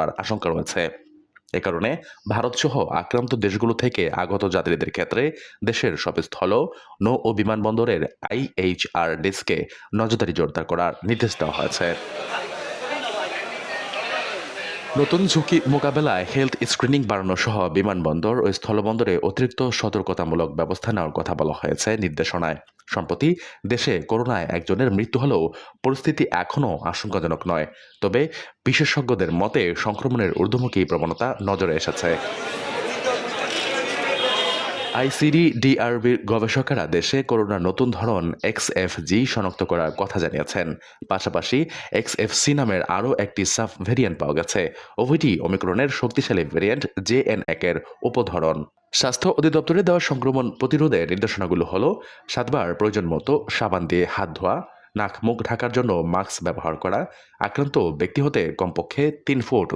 পড়ার আশঙ্কা রয়েছে। এ কারণে ভারতসহ আক্রান্ত দেশগুলো থেকে আগত যাত্রীদের ক্ষেত্রে দেশের সব স্থল, নৌ ও বিমানবন্দরের IHR ডেস্কে নজরদারি জোরদার করার নির্দেশ দেওয়া হয়েছে। নতুন ঝুঁকি মোকাবেলায় হেলথ স্ক্রিনিং বাড়ানো সহ বিমানবন্দর ও স্থলবন্দরে অতিরিক্ত সতর্কতামূলক ব্যবস্থা নেওয়ার কথা বলা হয়েছে নির্দেশনায়। সম্প্রতি দেশে করোনায় একজনের মৃত্যু হলেও পরিস্থিতি এখনও আশঙ্কাজনক নয়। তবে বিশেষজ্ঞদের মতে সংক্রমণের ঊর্ধ্বমুখী প্রবণতা নজরে এসেছে। ICD-DRBর গবেষকেরা দেশে করোনার নতুন ধরন XFG শনাক্ত করার কথা জানিয়েছেন। পাশাপাশি XFC নামের আরও একটি সাব ভেরিয়েন্ট পাওয়া গেছে। উভয়টি ওমিক্রনের শক্তিশালী ভেরিয়েন্ট JN1 এর উপধরন। স্বাস্থ্য অধিদপ্তরে দেওয়া সংক্রমণ প্রতিরোধের নির্দেশনাগুলো হলো 7 বার প্রয়োজন মতো সাবান দিয়ে হাত ধোয়া, নাক মুখ ঢাকার জন্য মাস্ক ব্যবহার করা, আক্রান্ত ব্যক্তি হতে কমপক্ষে 3 ফুট